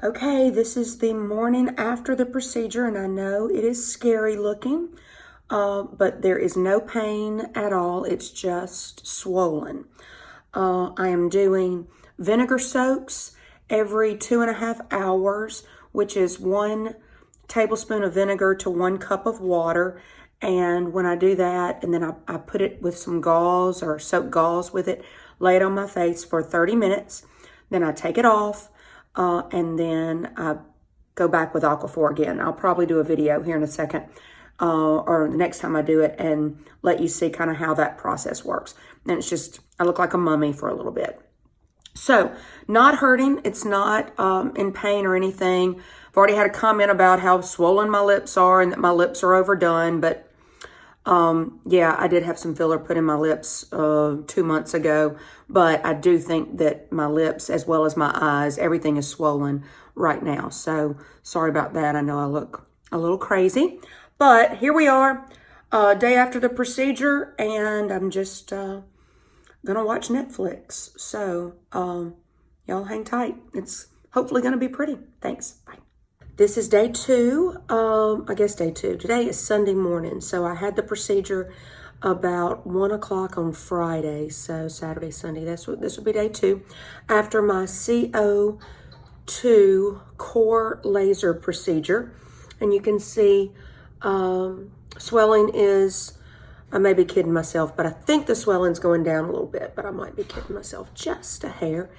Okay, this is the morning after the procedure, and I know it is scary looking, but there is no pain at all. It's just swollen. I am doing vinegar soaks every 2.5 hours, which is 1 tablespoon of vinegar to 1 cup of water. And when I do that, and then I put it with some gauze or soak gauze with it, lay it on my face for 30 minutes. Then I take it off. And then I go back with Aquaphor again. I'll probably do a video here in a second or the next time I do it and let you see kind of how that process works. And it's just, I look like a mummy for a little bit. So, not hurting. It's not in pain or anything. I've already had a comment about how swollen my lips are and that my lips are overdone, but yeah, I did have some filler put in my lips 2 months ago, but I do think that my lips, as well as my eyes, everything is swollen right now. So sorry about that. I know I look a little crazy, but here we are, day after the procedure, and I'm just gonna watch Netflix. So y'all hang tight. It's hopefully gonna be pretty. Thanks. Bye. This is day 2, I guess day 2. Today is Sunday morning, so I had the procedure about 1 o'clock on Friday, so Saturday, Sunday. This will be day 2 after my CO2 core laser procedure. And you can see swelling is, I may be kidding myself, but I think the swelling's going down a little bit, but I might be kidding myself just a hair.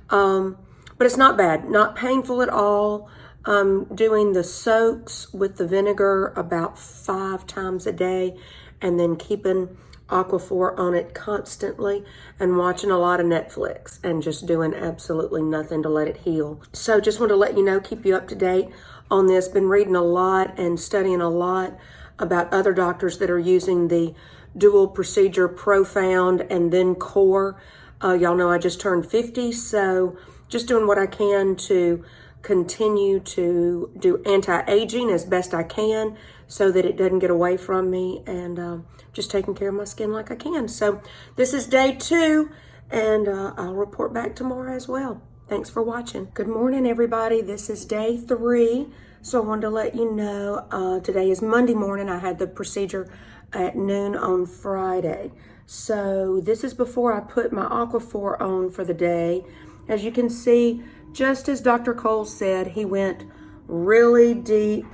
But it's not bad, not painful at all. I'm doing the soaks with the vinegar about 5 times a day, and then keeping Aquaphor on it constantly and watching a lot of Netflix and just doing absolutely nothing to let it heal. So just want to let you know, keep you up to date on this. Been reading a lot and studying a lot about other doctors that are using the dual procedure Profound and then Core. Y'all know I just turned 50, so just doing what I can to continue to do anti-aging as best I can so that it doesn't get away from me, and just taking care of my skin like I can. So this is day 2, and I'll report back tomorrow as well. Thanks for watching. Good morning, everybody. This is day 3. So I wanted to let you know, today is Monday morning. I had the procedure at noon on Friday. So this is before I put my Aquaphor on for the day. As you can see, just as Dr. Cole said, he went really deep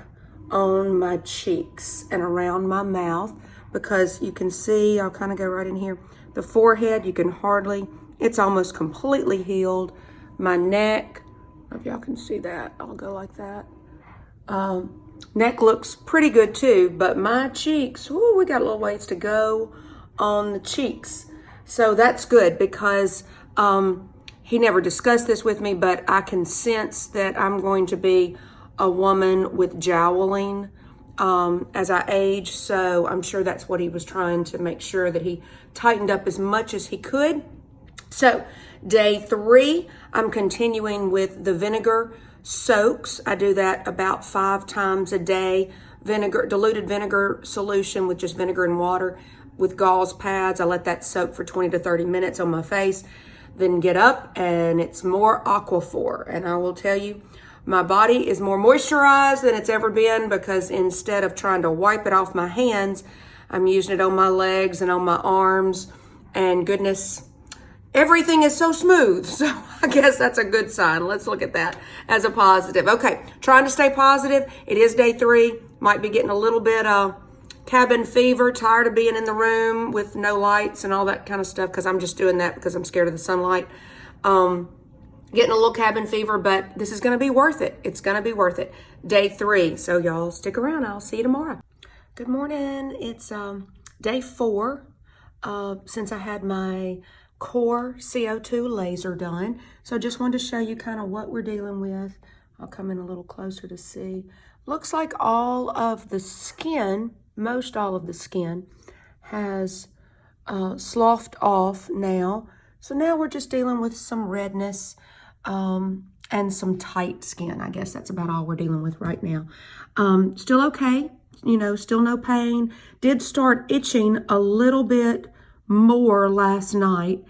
on my cheeks and around my mouth, because you can see, I'll kind of go right in here, the forehead, you can hardly, it's almost completely healed. My neck, I don't know if y'all can see that, I'll go like that. Neck looks pretty good too, but my cheeks, ooh, we got a little ways to go on the cheeks. So that's good, because he never discussed this with me, but I can sense that I'm going to be a woman with jowling as I age. So I'm sure that's what he was trying to make sure that he tightened up as much as he could. So day 3, I'm continuing with the vinegar soaks. I do that about 5 times a day. Vinegar, diluted vinegar solution with just vinegar and water with gauze pads. I let that soak for 20 to 30 minutes on my face. Then get up and it's more Aquaphor. And I will tell you, my body is more moisturized than it's ever been, because instead of trying to wipe it off my hands, I'm using it on my legs and on my arms. And goodness, everything is so smooth. So I guess that's a good sign. Let's look at that as a positive. Okay, trying to stay positive. It is day 3. Might be getting a little bit cabin fever, tired of being in the room with no lights and all that kind of stuff, because I'm just doing that because I'm scared of the sunlight. Getting a little cabin fever, but this is going to be worth it. It's going to be worth it. Day 3. So y'all stick around. I'll see you tomorrow. Good morning. It's day 4 since I had my core CO2 laser done. So I just wanted to show you kind of what we're dealing with. I'll come in a little closer to see. Looks like all of the skin, most all of the skin has sloughed off now. So now we're just dealing with some redness and some tight skin. I guess that's about all we're dealing with right now. Still okay, you know, still no pain. Did start itching a little bit more last night.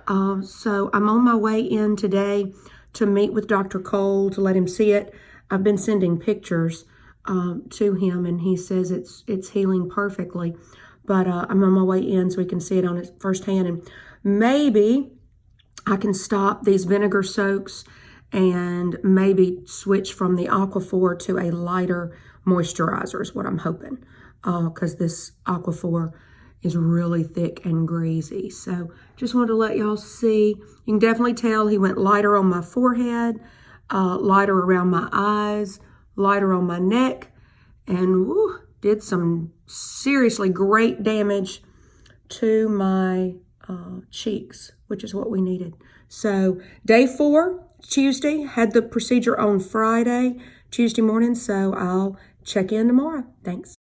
So I'm on my way in today to meet with Dr. Cole to let him see it. I've been sending pictures to him, and he says it's healing perfectly. But I'm on my way in so he can see it on his firsthand, and maybe I can stop these vinegar soaks and maybe switch from the Aquaphor to a lighter moisturizer is what I'm hoping, because this Aquaphor is really thick and greasy. So just wanted to let y'all see. You can definitely tell he went lighter on my forehead, lighter around my eyes, lighter on my neck, and woo, did some seriously great damage to my cheeks, which is what we needed. So day 4, Tuesday, had the procedure on Friday, Tuesday morning, so I'll check in tomorrow. Thanks.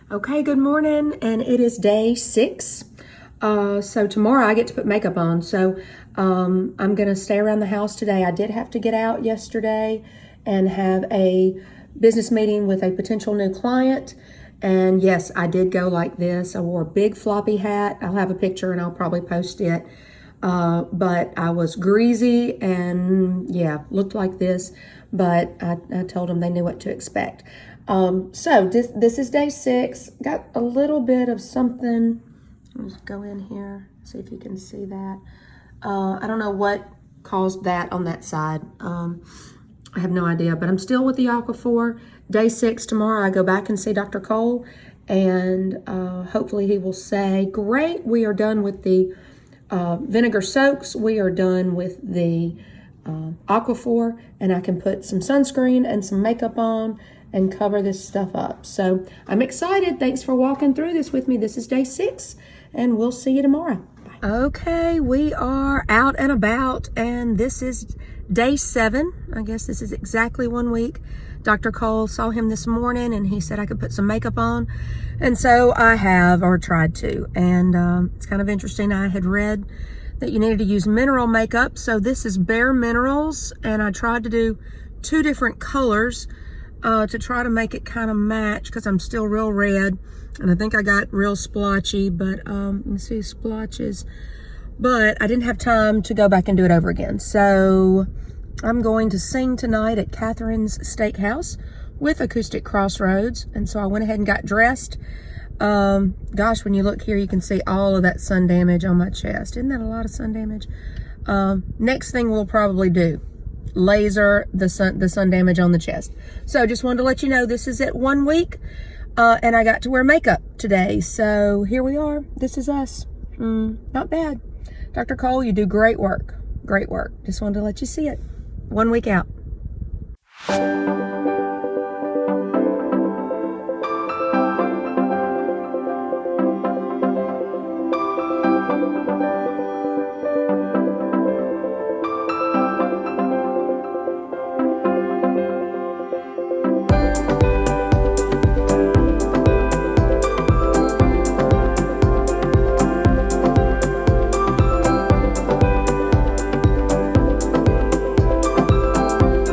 Okay, good morning, and it is day 6. So tomorrow I get to put makeup on. So I'm going to stay around the house today. I did have to get out yesterday and have a business meeting with a potential new client. And yes, I did go like this. I wore a big floppy hat. I'll have a picture and I'll probably post it. But I was greasy and yeah, looked like this. But I told them they knew what to expect. So this is day 6. Got a little bit of something. Let's go in here, see if you can see that. I don't know what caused that on that side. I have no idea, but I'm still with the Aquaphor. Day 6 tomorrow, I go back and see Dr. Cole, and hopefully he will say, great, we are done with the vinegar soaks. We are done with the Aquaphor, and I can put some sunscreen and some makeup on and cover this stuff up. So I'm excited. Thanks for walking through this with me. This is day 6, and we'll see you tomorrow. Bye. Okay, we are out and about, and this is day 7. I guess this is exactly 1 week. Dr. Cole saw him this morning, and he said I could put some makeup on. And so I have, or tried to. And it's kind of interesting. I had read that you needed to use mineral makeup. So this is Bare Minerals, and I tried to do 2 different colors to try to make it kind of match, because I'm still real red, and I think I got real splotchy, but you can see splotches, but I didn't have time to go back and do it over again. So I'm going to sing tonight at Catherine's Steakhouse with Acoustic Crossroads, and so I went ahead and got dressed. Gosh, when you look here, you can see all of that sun damage on my chest. Isn't that a lot of sun damage? Next thing we'll probably do, laser the sun damage on the chest. So just wanted to let you know this is at 1 week, and I got to wear makeup today. So here we are. This is us. Not bad. Dr. Cole, you do great work. Great work. Just wanted to let you see it. 1 week out.